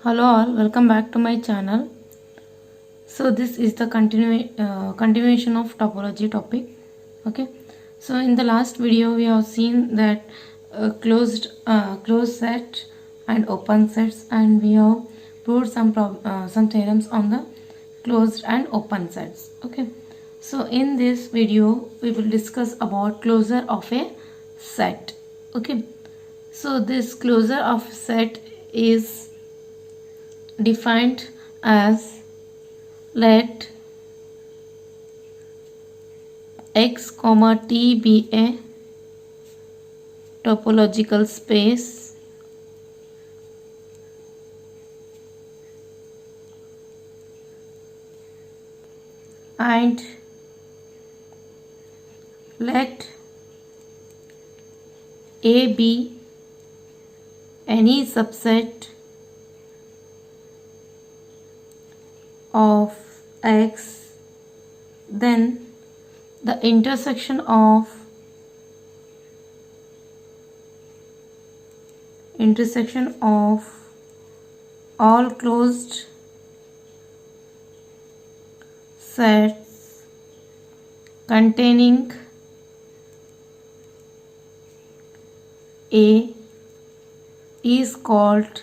Hello all, welcome back to my channel. So this is the continuation of topology topic. Okay, so in the last video we have seen that closed set and open sets, and we have proved some theorems on the closed and open sets. Okay, so in this video we will discuss about closure of a set. Okay, so this closure of set is defined as, let x comma t be a topological space and let a be any subset of x, then the intersection of all closed sets containing A is called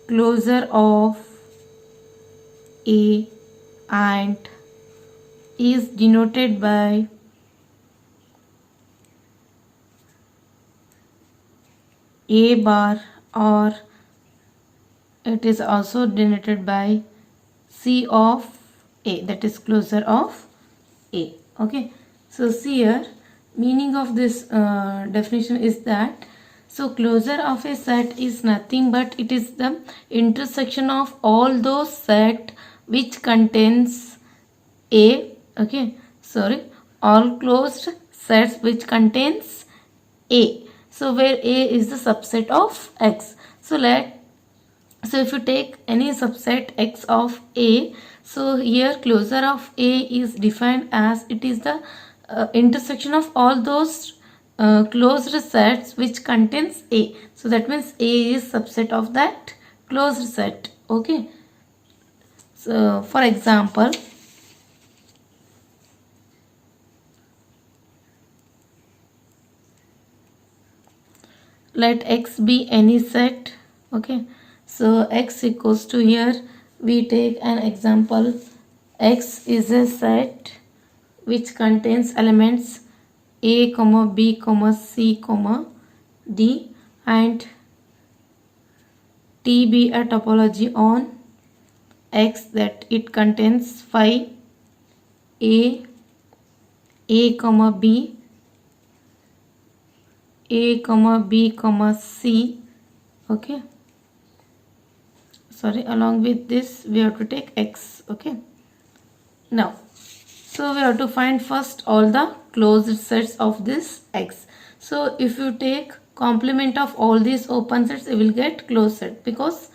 closure of A and is denoted by A bar, or it is also denoted by C of A, that is closure of A. Okay, so see here, meaning of this definition is that, so closure of a set is nothing but it is the intersection of all those set which contains A. Okay, sorry, all closed sets which contains A. So where A is the subset of X. So if you take any subset X of A, so here closure of A is defined as it is the intersection of all those closed sets which contains A. So that means A is subset of that closed set. Okay. So for example, let X be any set. Okay. So X equals to, here we take an example, X is a set which contains elements A, B, C, D, and T be a topology on X that it contains phi A, B, B, C. Okay, sorry, along with this we have to take X. Okay, now so we have to find first all the closed sets of this X. So if you take complement of all these open sets, you will get closed set, because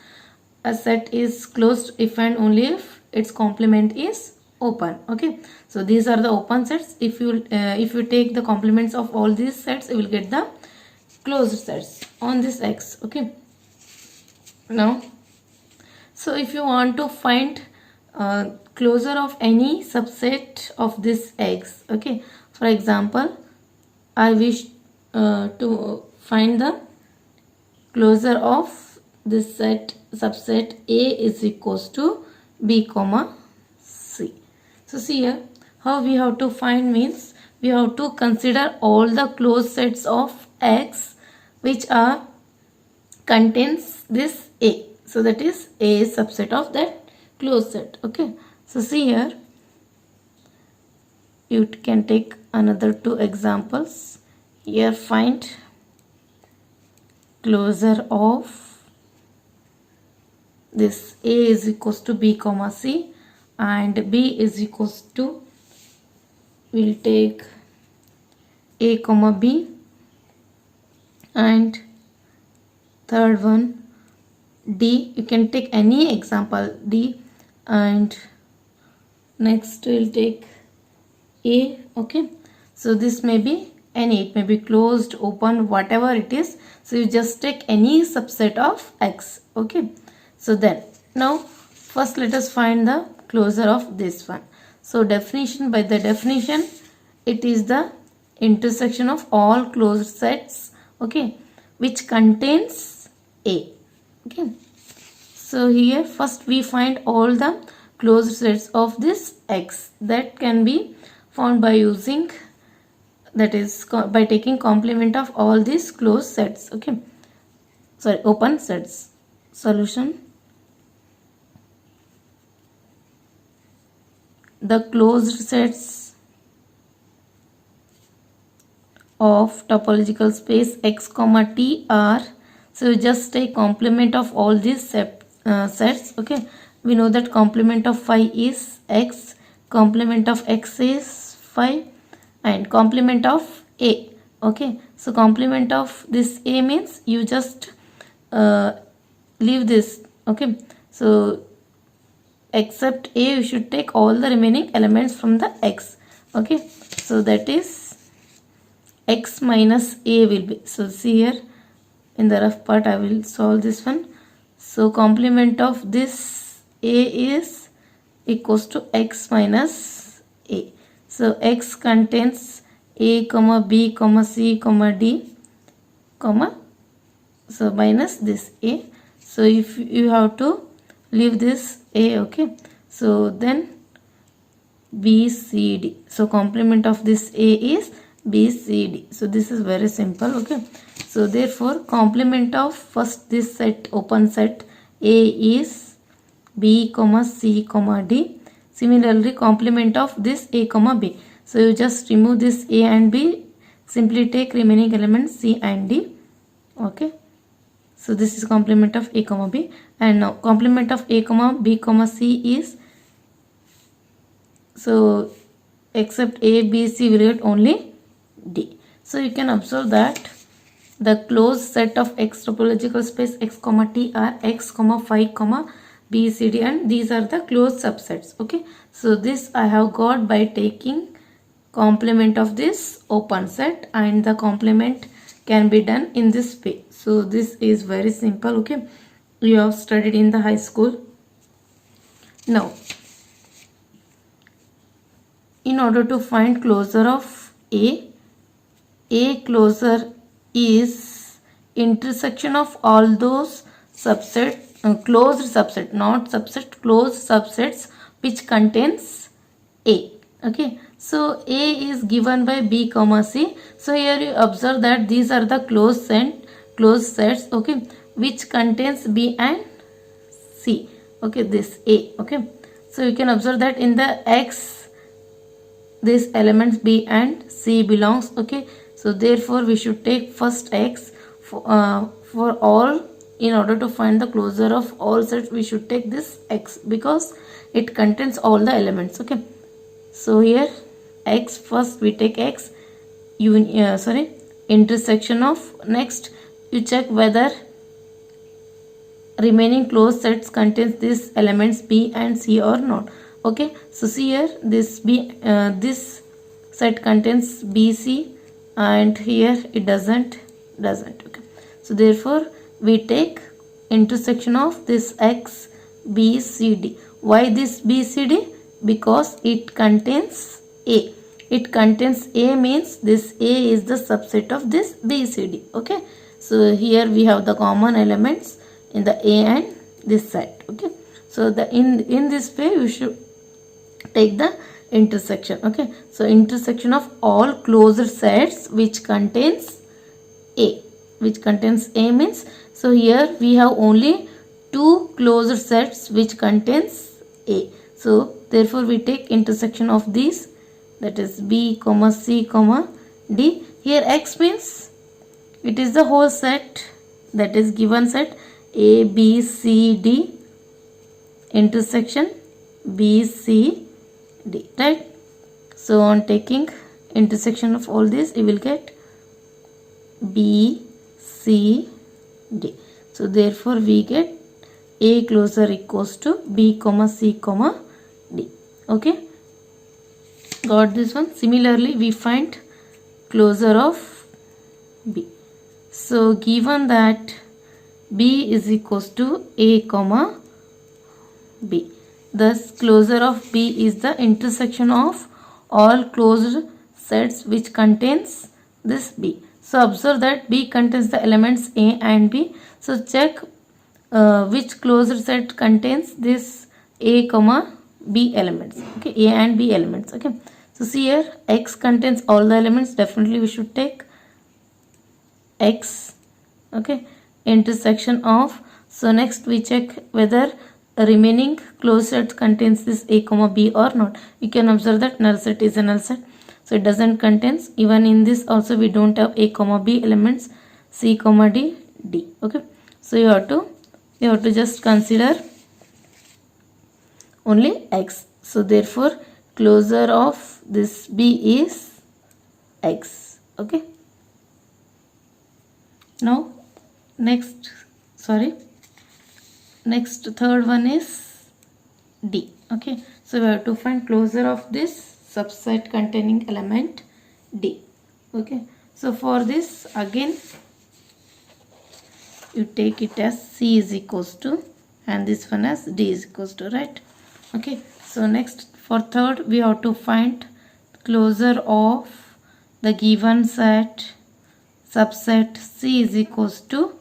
a set is closed if and only if its complement is open. Okay, so these are the open sets. If you take the complements of all these sets, you will get the closed sets on this X. Okay, now so if you want to find closure of any subset of this X, okay, for example, I wish to find the closure of this subset A is equals to B, C. So see here, how we have to find means, we have to consider all the closed sets of X which are contains this A. So that is A is subset of that closed set. Okay, so see here, you can take another two examples. Here find closure of this A is equals to B, C, and B is equals to, we'll take A, B, and third one D. You can take any example D, and next we'll take A. Okay, So this may be any, it may be closed, open, whatever it is. So you just take any subset of X. Okay. So then now first let us find the closure of this one. So definition, by the definition, it is the intersection of all closed sets, okay, which contains A. Okay. So here first we find all the closed sets of this X that can be found by using, that is by taking complement of all these closed sets. Okay. Sorry, open sets. Solution. The closed sets of topological space X comma T are, so you just take complement of all these sets. Okay, we know that complement of phi is X, complement of X is phi, and complement of A. Okay, so complement of this A means you just leave this. Okay, so except A you should take all the remaining elements from the X. Okay, so that is X minus A will be, so see here in the rough part I will solve this one. So complement of this A is equals to X minus A. So X contains A comma B comma C comma D comma, so minus this A. So if you have to leave this A, okay, so then B C D, so complement of this A is B C D. So this is very simple. Okay, so therefore complement of first this set, open set A is B comma C comma D. Similarly complement of this A comma B, so you just remove this A and B, simply take remaining elements C and D. Okay, so this is complement of A comma B, and now complement of A comma B comma C is, so except A, B, C will get only D. So you can observe that the closed set of X topological space X comma T are X comma phi comma B, C, D, and these are the closed subsets. Okay, so this I have got by taking complement of this open set, and the complement can be done in this way. So this is very simple. Okay, you have studied in the high school. Now in order to find closure of A closure is intersection of all those subset, closed subset, not subset, closed subsets which contains A. Okay, so A is given by B comma C. So here you observe that these are the closed sets, okay, which contains B and C. Okay, this A. Okay, so you can observe that in the X these elements B and C belongs. Okay, so therefore we should take first X for all. In order to find the closure of all sets we should take this X because it contains all the elements. Okay, so here X, first we take X intersection of, next you check whether remaining closed sets contains these elements B and C or not. Okay, so see here this this set contains BC and here it doesn't. Okay, so therefore we take intersection of this X B C D. Why this B C D? Because it contains A. It contains A means this A is the subset of this B C D. Okay, so here we have the common elements in the A and this set. Okay, so the in this way you should take the intersection. Okay, so intersection of all closed sets which contains A. Which contains A means, so here we have only two closed sets which contains A. So therefore we take intersection of these, that is B comma C comma D. Here X means it is the whole set, that is given set A B C D intersection B C D, right? So on taking intersection of all this you will get B C D. So therefore we get A closure equals to B comma C comma D. Okay, got this one. Similarly we find closure of B. So given that B is equals to A comma B. Thus closure of B is the intersection of all closed sets which contains this B. So observe that B contains the elements A and B. So check which closed set contains this A comma B elements. Okay, A and B elements. Okay. So see here, X contains all the elements. Definitely we should take X. Okay, intersection of. So next we check whether remaining closed set contains this A comma B or not. You can observe that null set is a null set, so it doesn't contains. Even in this also we don't have A comma B elements, C comma D, D. Okay, so you have to just consider only X. So therefore closure of this B is X. Okay, now next third one is D. Okay, so we have to find closure of this subset containing element D. Okay, so for this again you take it as C is equals to and this one as D is equals to, right? Okay, so next for third we have to find closure of the given set subset C is equals to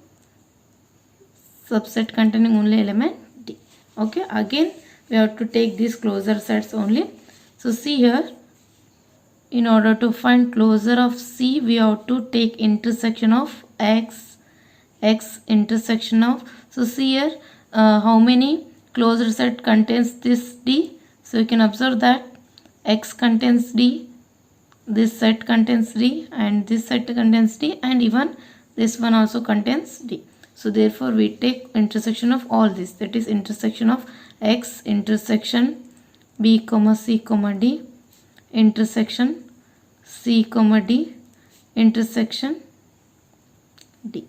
subset containing only element D. Okay, again we have to take these closure sets only. So see here, in order to find closure of C we have to take intersection of X intersection of. So see here, how many closed set contains this D. So you can observe that X contains D, this set contains D, and this set contains D, and even this one also contains D. So therefore we take intersection of all this, that is intersection of X intersection B comma C comma D intersection C comma D intersection D.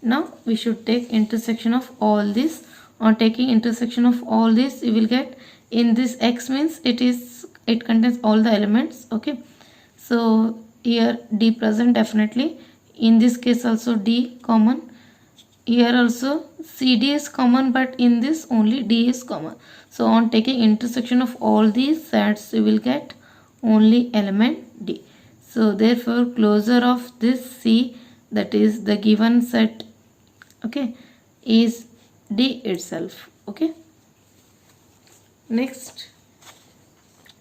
Now we should take intersection of all this. On taking intersection of all this you will get, in this X means it contains all the elements. Okay, so here D present definitely, in this case also D common, here also CD is common, but in this only D is common. So on taking intersection of all these sets you will get only element D. So therefore closure of this C, that is the given set, okay, is D itself. Okay, next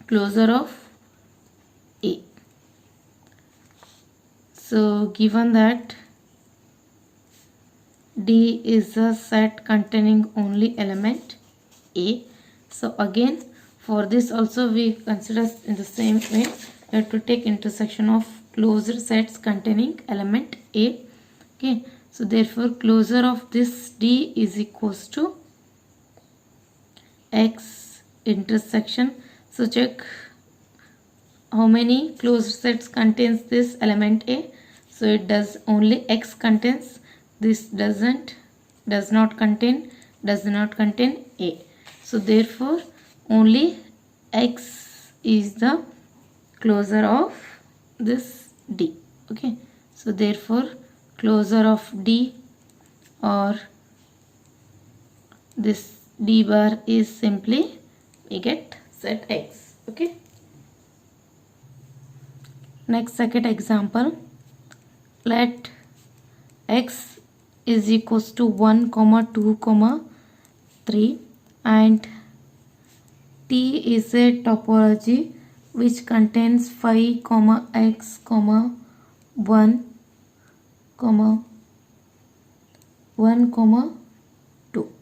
closure of A. So given that D is a set containing only element A, so again for this also we consider in the same way, we have to take intersection of closed sets containing element A. Okay, so therefore closure of this D is equals to X intersection. So check how many closed sets contains this element A. So it does only X contains, this does not contain A. So therefore only X is the closure of this D. Okay, so therefore closure of D or this D bar is simply we get set X. Okay, next second example, let X is equals to 1 comma 2 comma 3 and T is a topology which contains 5 comma X comma 1 comma 1 comma 2.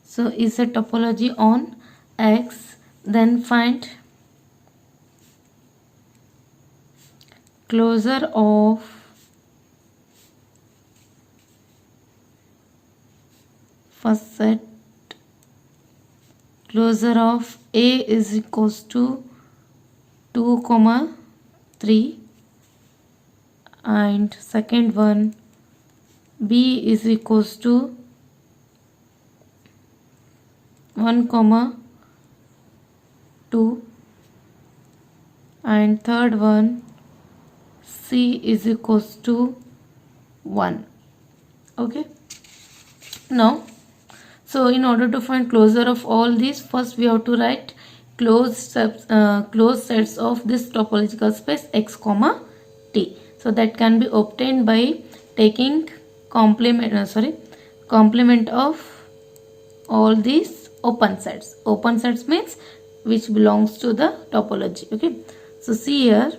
So is a topology on X, then find closure of first set, closure of A is equals to 2 comma 3 and second one B is equals to 1 comma 2 and third one C is equals to 1. Okay. Now, so in order to find closure of all these, first we have to write closed sets of this topological space x comma t. So that can be obtained by taking complement of all these open sets. Open sets means which belongs to the topology. Okay. So see here,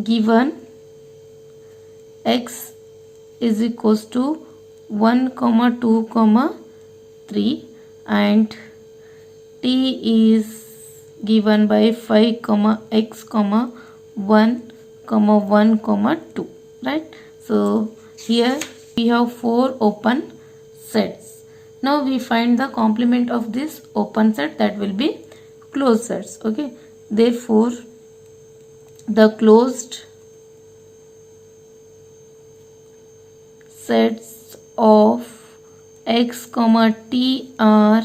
given x is equals to 1 comma 2 comma 3 and t is given by 5 comma x comma 1 comma 1 comma 2, right? So here we have 4 open sets. Now we find the complement of this open set, that will be closed sets. Okay, therefore the closed sets of x comma t are,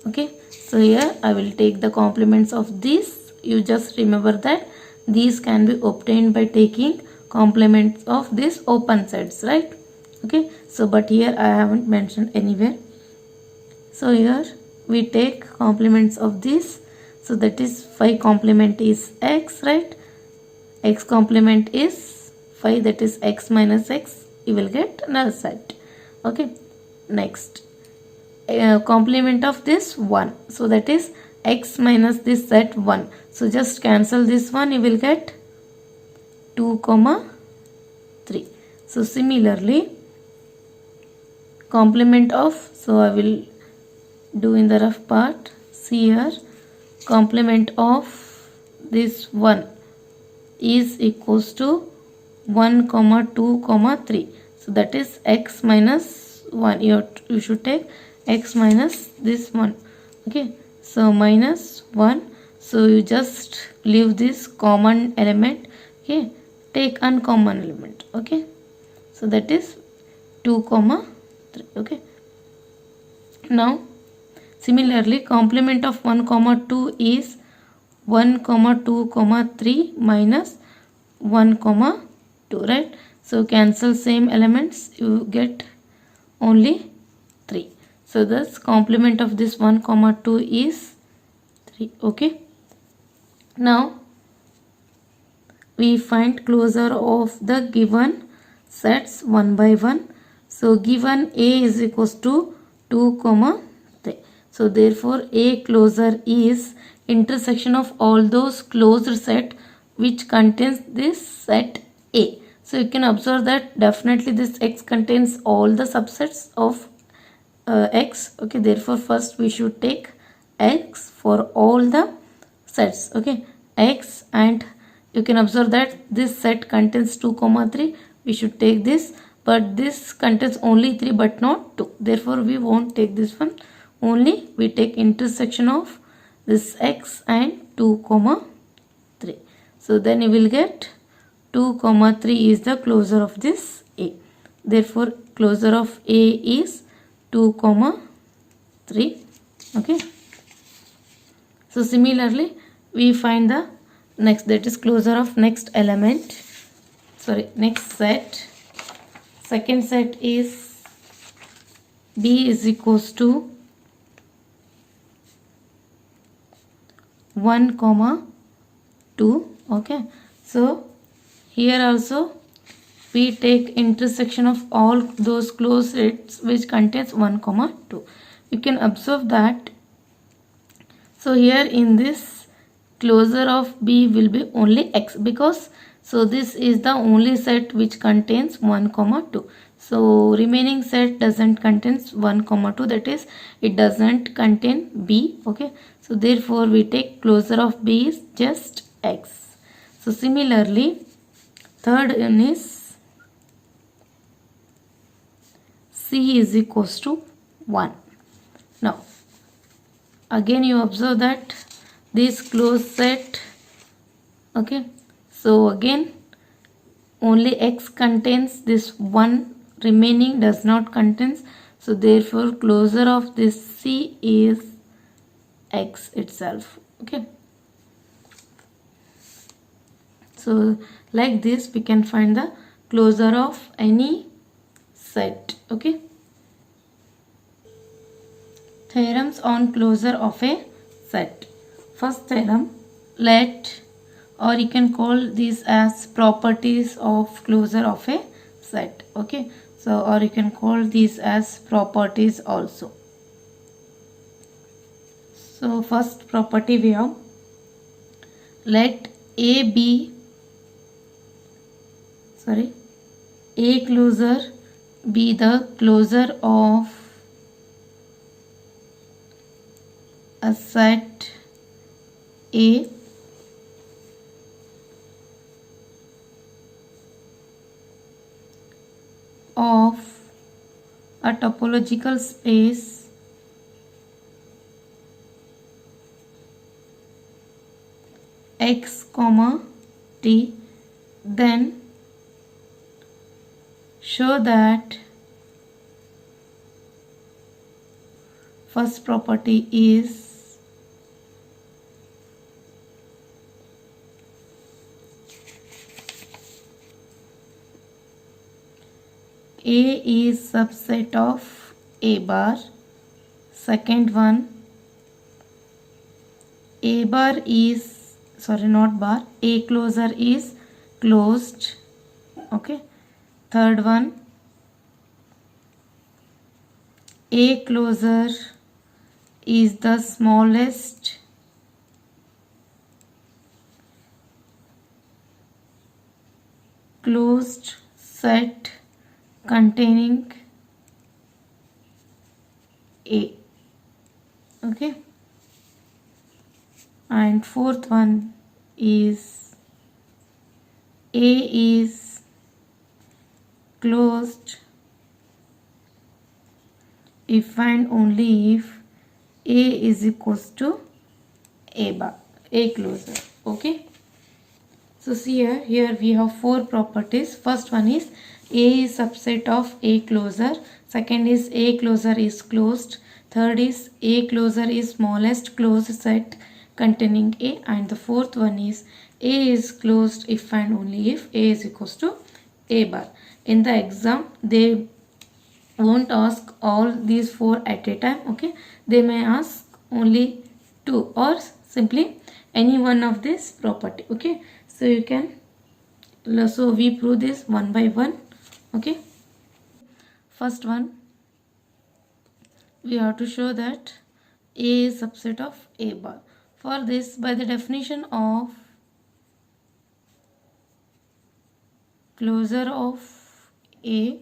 okay, so here I will take the complements of this. You just remember that these can be obtained by taking complements of these open sets, right? Okay, so but here I haven't mentioned anywhere. So here we take complements of this. So that is 5 complement is x, right? X complement is 5, that is x minus x. You will get null set. Okay, next complement of this 1. So that is x minus this set 1. So just cancel this one, you will get 2 comma 3. So similarly, complement of, so I will do in the rough part. See here, complement of this 1 is equals to 1 comma 2 comma 3. So that is x minus 1. You should take x minus this 1. Okay, so minus 1. So you just leave this common element. Okay, take uncommon element. Okay, so that is 2 comma 3. Okay, now similarly, complement of 1 comma 2 is 1 comma 2 comma 3 minus 1 comma 2, right? So cancel same elements, you get only 3. So thus complement of this 1 comma 2 is 3. Okay, now we find closure of the given sets one by one. So given A is equals to 2 comma 3. So therefore A closure is intersection of all those closed set which contains this set A. So you can observe that definitely this X contains all the subsets of X. Okay, therefore first we should take X for all the sets. Okay, X, and you can observe that this set contains 2 comma 3. We should take this, but this contains only 3 but not 2. Therefore we won't take this one. Only we take intersection of this X and 2 comma 3. So then you will get 2 comma 3 is the closure of this A. Therefore closure of A is 2 comma 3. Okay, so similarly we find the next, that is closure of next element, next set. Second set is B is equals to 1 comma 2. Okay, so here also we take intersection of all those closed sets which contains 1 comma 2. You can observe that. So here in this closure of B will be only X, because so this is the only set which contains 1 comma 2. So remaining set doesn't contains 1 comma 2, that is it doesn't contain B. Okay, so therefore we take closure of B is just X. So similarly, third one is C is equals to 1. Now again you observe that this closed set, okay, so again only X contains this 1, remaining does not contains. So therefore closure of this C is X itself. Okay, So like this we can find the closure of any set. Okay. Theorems on closure of a set. First theorem, let, or you can call these as properties of closure of a set. Okay. So or you can call these as properties also. So first property we have, let A be, A closure be the closure of a set A of a topological space X comma T, then show that first property is A is subset of A bar. Second one, A bar is, not bar, A closure is closed. Okay. Third one, A closure is the smallest closed set containing A. Okay. And fourth one is A is closed if and only if A is equals to A bar, A closure. Okay. So see here we have four properties. First one is A is subset of A closure. Second is A closure is closed. Third is A closure is smallest closed set containing A. And the fourth one is A is closed if and only if A is equals to A bar. In the exam they won't ask all these four at a time. Okay. They may ask only two or simply any one of this property. Okay. So you can, so we prove this one by one. Okay. First one, we have to show that A is subset of A bar. For this, by the definition of closure of A,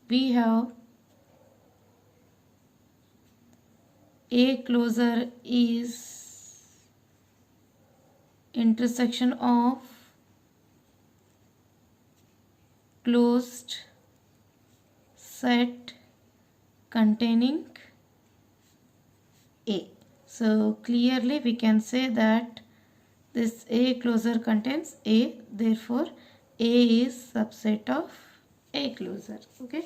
we have A closure is intersection of closed set containing A. So clearly we can say that this A closure contains A, therefore A is subset of A closure. Okay,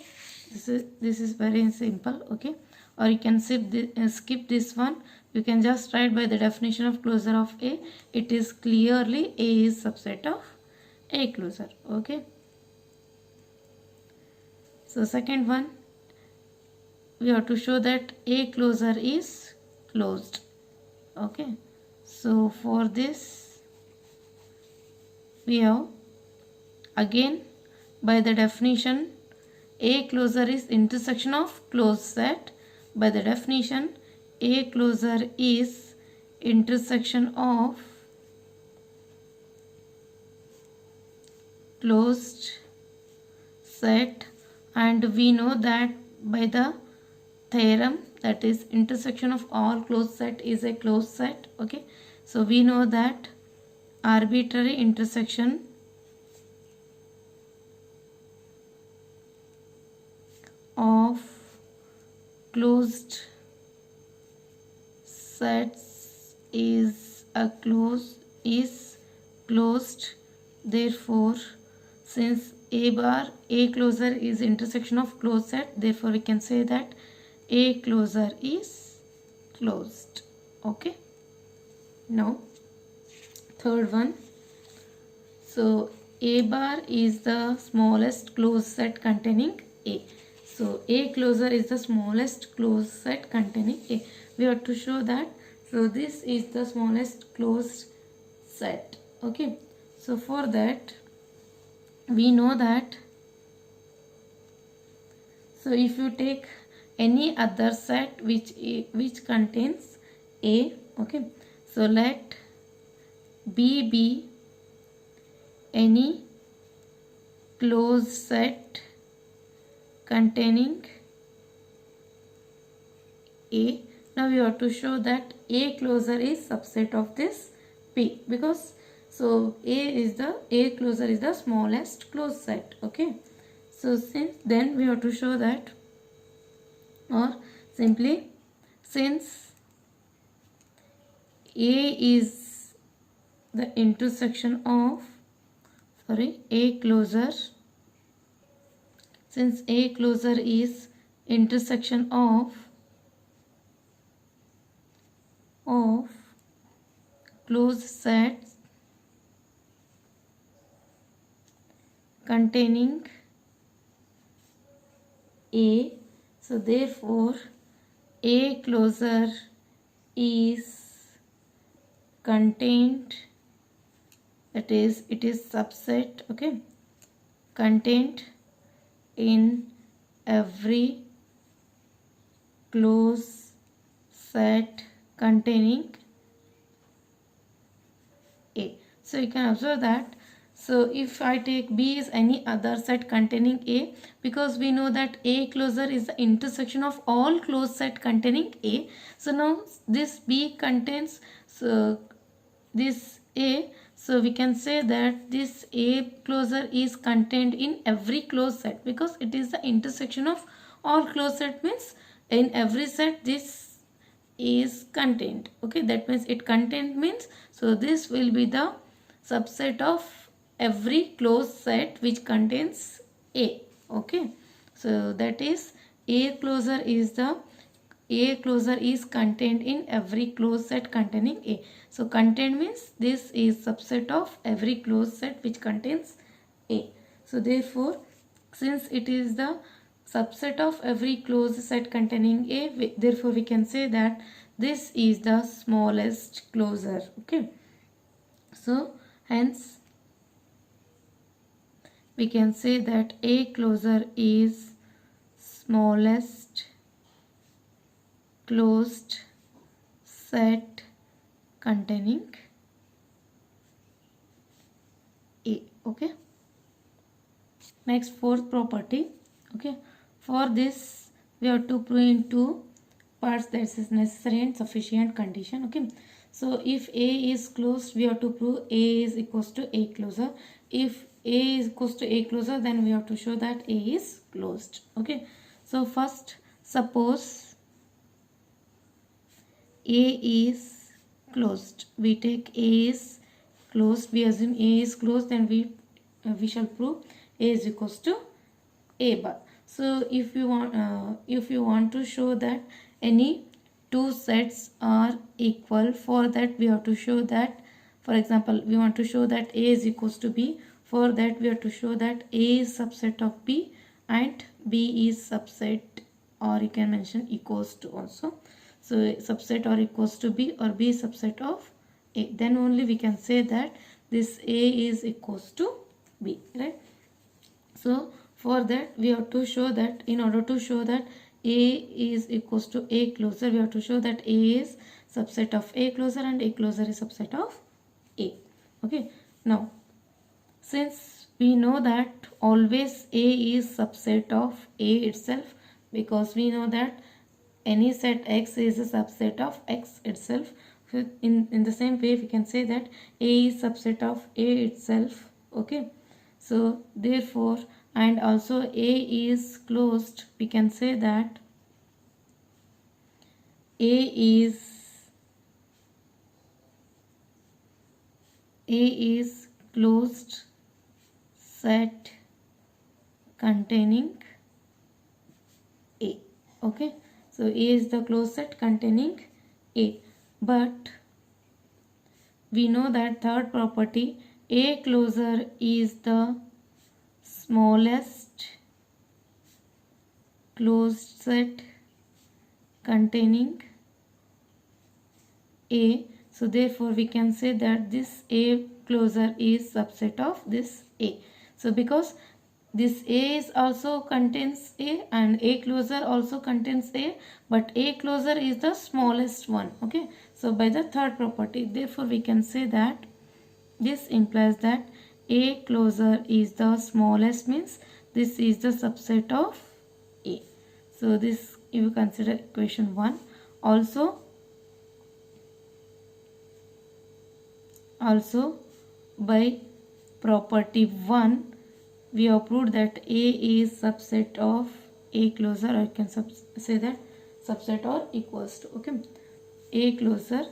this is very simple. Okay, or you can skip this one. You can just write by the definition of closure of A. It is clearly A is subset of A closure. Okay. So second one, we have to show that A closure is closed. Okay. So for this, we have again by the definition A closure is intersection of closed set. By the definition, A closure is intersection of closed set, and we know that by the theorem, that is intersection of all closed set is a closed set. Okay, so we know that arbitrary intersection of closed sets is closed. Therefore, since A closure is intersection of closed set, therefore we can say that A closure is closed. Okay. Now third one, So A bar is the smallest closed set containing A. So A closer is the smallest closed set containing A. We have to show that. So this is the smallest closed set. Okay. So for that we know that. So if you take any other set which contains A, okay. So let B be any closed set containing A. Now we have to show that A closer is subset of this P, because so A closer is the smallest closed set. Okay. So since then we have to show that, or simply since A is the intersection of A closer, since A closer is intersection of closed sets containing A, so therefore A closer is contained, that is it is subset, okay, contained in every closed set containing A. So you can observe that. So if I take B is any other set containing A, because we know that A closer is the intersection of all closed set containing A. So now this B contains this A. So we can say that this A closer is contained in every closed set, because it is the intersection of all closed set, means in every set this is contained. Okay, that means it contained means, so this will be the subset of every closed set which contains A. Okay, so that is A closer is contained in every closed set containing A. So contained means this is subset of every closed set which contains A. So therefore, since it is the subset of every closed set containing A, therefore we can say that this is the smallest closure. Okay, so hence we can say that A closer is smallest closed set containing A. Okay, next, fourth property. Okay, for this we have to prove in two parts, that is necessary and sufficient condition. Okay, so if A is closed, we have to prove A is equals to A closer. If A is equals to A closer, then we have to show that A is closed. Okay, so first suppose A is closed, we take A is closed, we assume A is closed, then we shall prove A is equals to A bar. So if you want to show that any two sets are equal, for that we have to show that, for example, we want to show that A is equals to B. For that we have to show that A is subset of B and B is subset, or you can mention equals to also. So subset or equals to B, or B is subset of A, then only we can say that this A is equals to B, right? So for that we have to show that, in order to show that A is equals to A closer, we have to show that A is subset of A closer and A closer is subset of A. Okay, now since we know that always A is subset of A itself, because we know that any set X is a subset of X itself. So in the same way we can say that A is subset of A itself. Okay, so therefore, and also A is closed, we can say that A is closed set containing A. Okay, so A is the closed set containing A, but we know that third property, A closure is the smallest closed set containing A. So therefore we can say that this A closure is subset of this A. So because this A is also contains A and A closure also contains A, but A closure is the smallest one. Okay. So by the third property, therefore we can say that this implies that A closure is the smallest, means this is the subset of A. So this you consider equation 1. Also by property 1 we have proved that A is subset of A closure, or I can say that subset or equals to. Okay, A closure,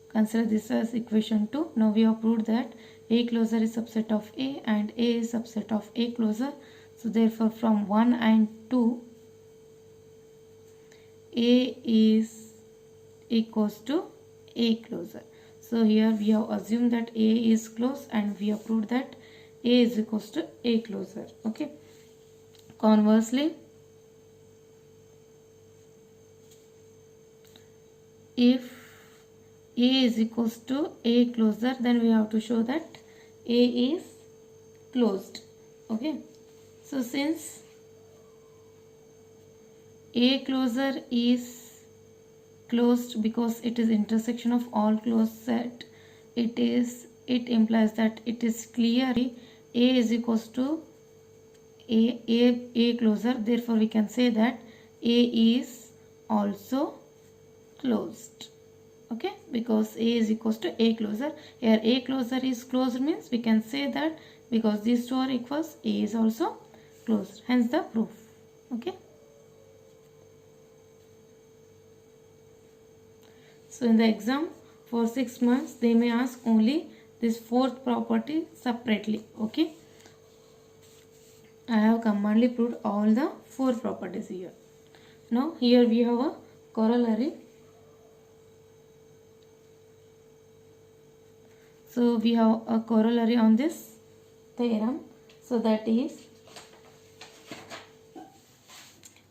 consider this as equation 2. Now we have proved that A closure is subset of A and A is subset of A closure. So therefore from 1 and 2 A is equals to A closure. So here we have assumed that A is closed and we have proved that A is equals to A closure. Okay. Conversely, if A is equals to A closure, then we have to show that A is closed. Okay. So since A closure is closed because it is intersection of all closed set, it implies that it is clearly A is equals to A closure. Therefore we can say that A is also closed. Okay, because A is equals to A closure. Here A closure is closed means we can say that because these two are equals, A is also closed. Hence the proof. Okay. So in the exam for 6 months they may ask only this fourth property separately. Okay. I have commonly proved all the 4 properties here. Now here we have a corollary. So we have a corollary on this theorem. So that is,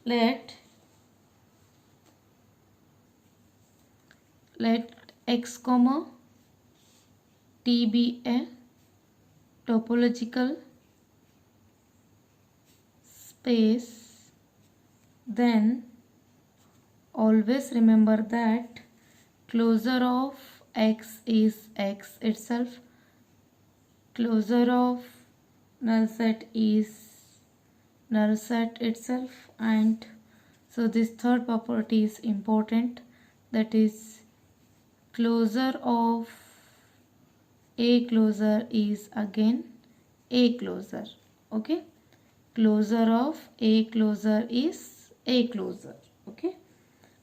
let x comma t be a topological space, then always remember that closure of x is x itself, closure of null set is null set itself, and so this third property is important, that is closure of A closure is again A closure. Okay, closure of A closure is A closure. Okay,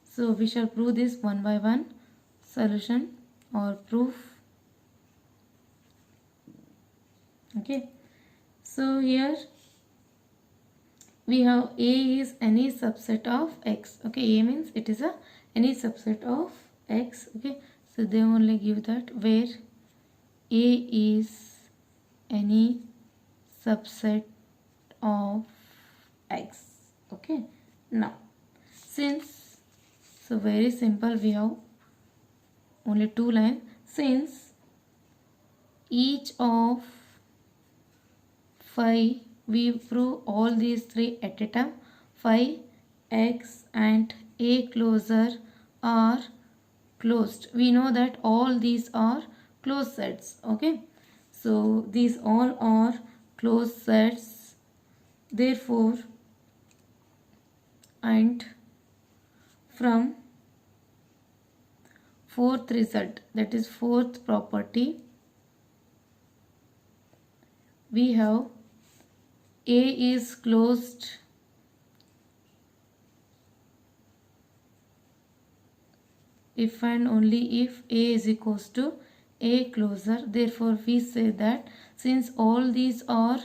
so we shall prove this one by one. Solution or proof. Okay, so here we have A is any subset of X. Okay, A means it is a any subset of X. Okay, so they only give that where A is any subset of X. Okay, now since, so very simple, we have only 2 lines. Since each of phi, we prove all these 3 at a time, phi, X and A closure are closed. We know that all these are closed sets. Okay, so these all are closed sets. Therefore, and from fourth result, that is fourth property, we have A is closed if and only if A is equals to A closure. Therefore we say that since all these are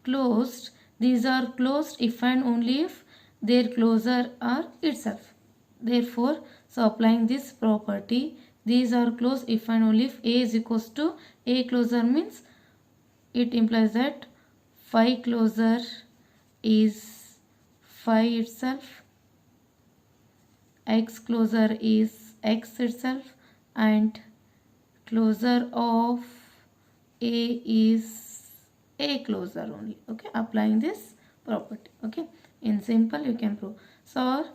closed, these are closed if and only if their closure are itself. Therefore, so applying this property, these are closed if and only if A is equals to A closure, means it implies that phi closure is phi itself, x closure is x itself, and closure of A is A closure only. Okay, applying this property. Okay, in simple you can prove. So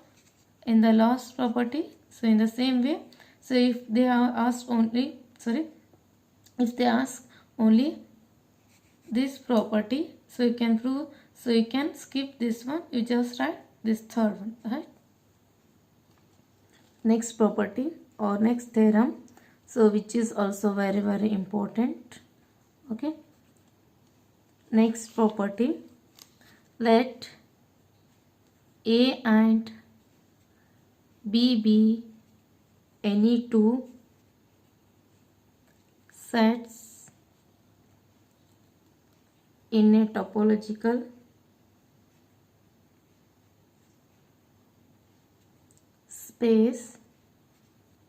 in the last property, so in the same way, so if they are asked only, if they ask only this property, so you can prove, so you can skip this one, you just write this third one, right? Next property or next theorem, so which is also very important. Okay, next property, let A and B be any two sets in a topological space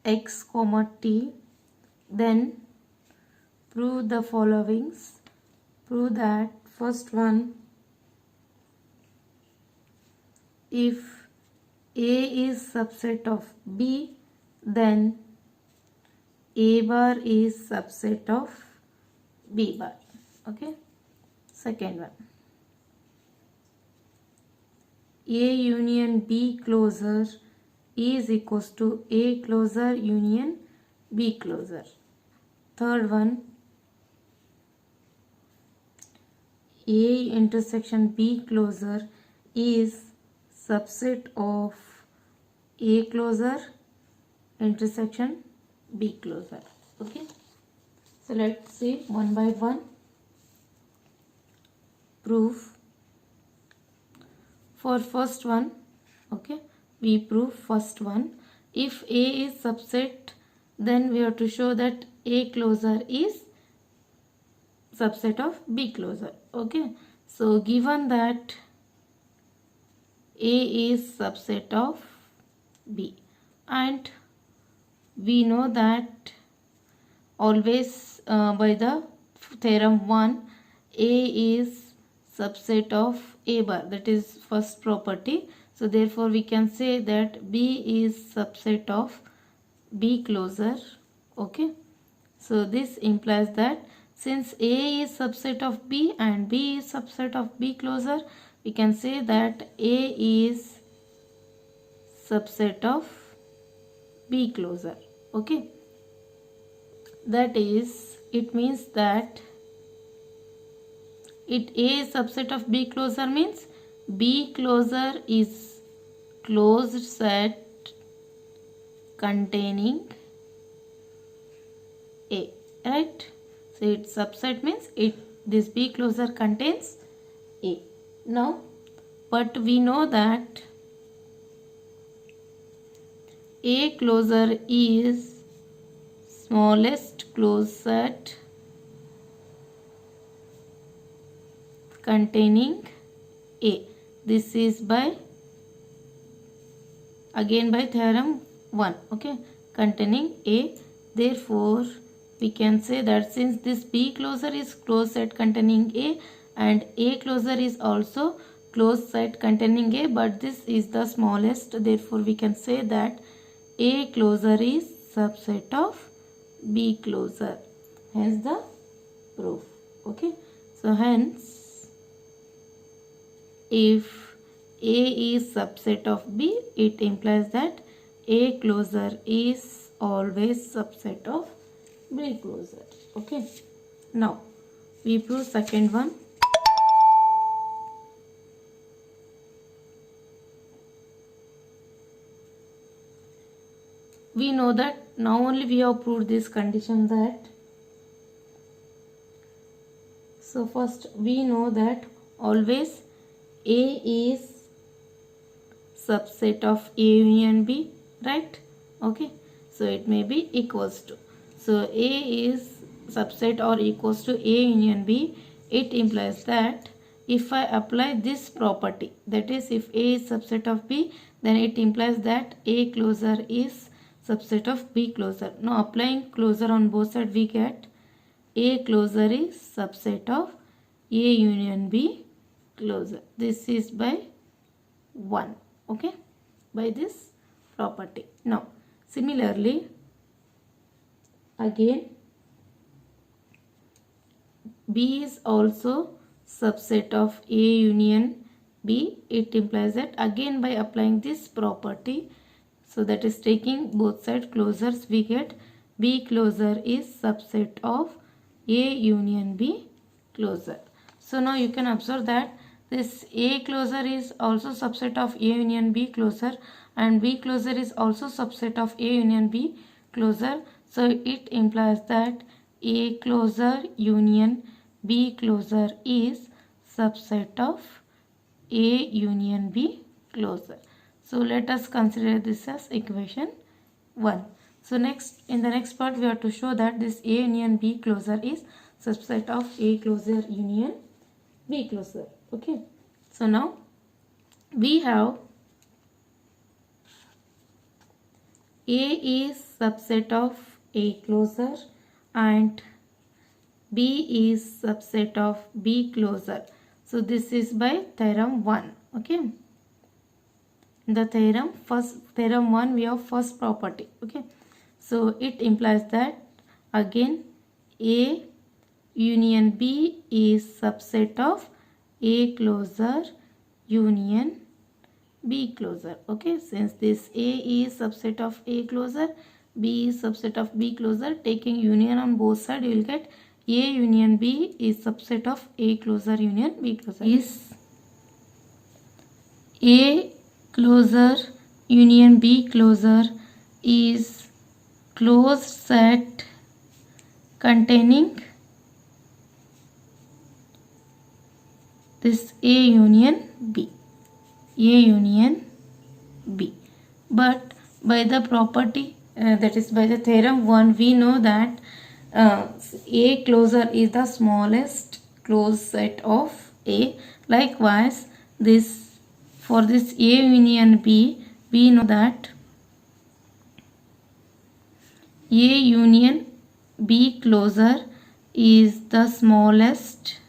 x comma t, then prove the followings. Prove that first one, if A is subset of B, then A bar is subset of B bar. Okay, second one, A union B closure is equals to A closure union B closure. Third one, A intersection B closure is subset of A closure intersection B closure. Okay, so let's see one by one. Proof. For first one, okay, we prove first one. If A is subset, then we have to show that A closure is subset of B closure. Okay, so given that A is subset of B, and we know that always by the theorem 1, A is subset of A bar, that is first property. So therefore we can say that B is subset of B closure. Okay, so this implies that since A is subset of B and B is subset of B closure, we can say that A is subset of B closure. Okay, that is, it means that A is subset of B closure means B closure is closed set containing A, right? So its subset means this B closure contains A. Now, but we know that A closure is smallest closed set containing A. This is by theorem 1, okay, containing A. Therefore we can say that since this B closure is closed set containing A and A closure is also closed set containing A, but this is the smallest, therefore we can say that A closure is subset of B closure. Hence the proof. Okay, so hence if A is subset of B, it implies that A closure is always subset of B closure. Okay, now we prove second one. We know that now only we have proved this condition that, so first we know that always A is subset of A union B, right? Okay, so it may be equals to, so A is subset or equals to A union B. It implies that if I apply this property, that is if A is subset of B, then it implies that A closure is subset of B closure. Now applying closure on both sides, we get A closure is subset of A union B closer. This is by 1. Okay, by this property. Now similarly again B is also subset of A union B. It implies that again by applying this property, so that is taking both side closures, we get B closer is subset of A union B closer. So now you can observe that this A closer is also subset of A union B closer, and B closer is also subset of A union B closer. So it implies that A closer union B closer is subset of A union B closer. So let us consider this as equation 1. So next, in the next part, we have to show that this A union B closer is subset of A closer union B closer. Okay. So now we have A is subset of A closer and B is subset of B closer. So this is by theorem 1. Okay. The theorem 1, we have first property. Okay. So it implies that again A union B is subset of A closer union B closer. Okay. Since this A is subset of A closer, B is subset of B closer, taking union on both sides, you will get A union B is subset of A closer union B closer. Is A closer union B closer is closed set containing this A union B. A union B. But by the property, that is by the theorem 1, we know that A closer is the smallest closed set of A. Likewise, for this A union B, we know that A union B closer is the smallest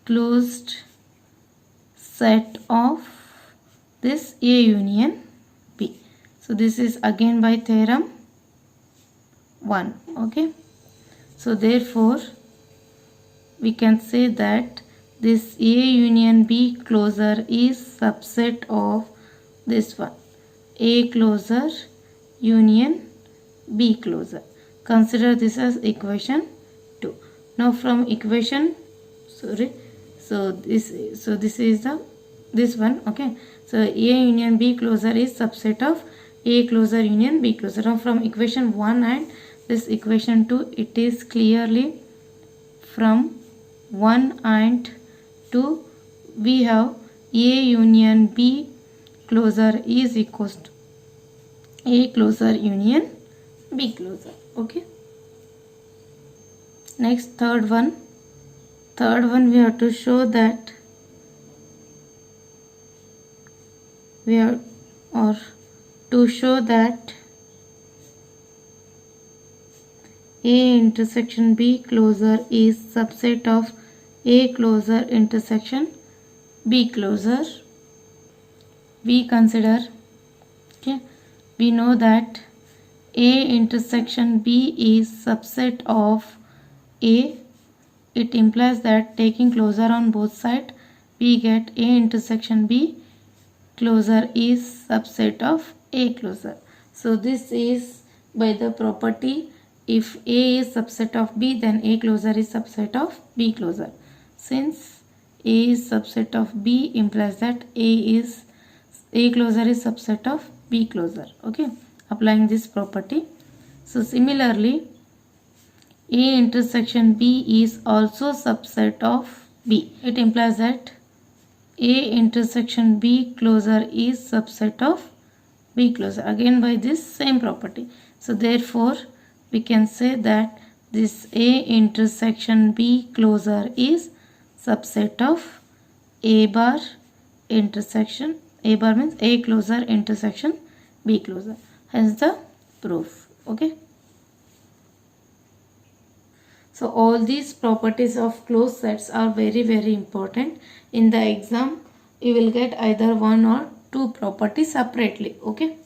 closed set of this A union B. So this is again by theorem 1. Okay. So therefore we can say that this A union B closer is subset of this one, A closer union B closer. Consider this as equation 2. Now from equation, this is this one. Okay. So A union B closer is subset of A closer union B closer. Now from equation 1 and this equation 2, it is clearly from 1 and 2 we have A union B closer is equals to A closer union B closer. Okay. Next, third one we have to show that A intersection B closer is subset of A closer intersection B closer. We consider, okay, we know that A intersection B is subset of A. It implies that taking closure on both sides, we get A intersection B closure is subset of A closer. So this is by the property, if A is subset of B, then A closer is subset of B closer. Since A is subset of B implies that A closer is subset of B closer. Okay, applying this property. So similarly, A intersection B is also subset of B. It implies that A intersection B closer is subset of B closer, again by this same property. So therefore we can say that this A intersection B closer is subset of A bar intersection. A bar means A closer intersection B closer. Hence the proof. Okay. So all these properties of closed sets are very important. In the exam you will get either one or two properties separately. Okay.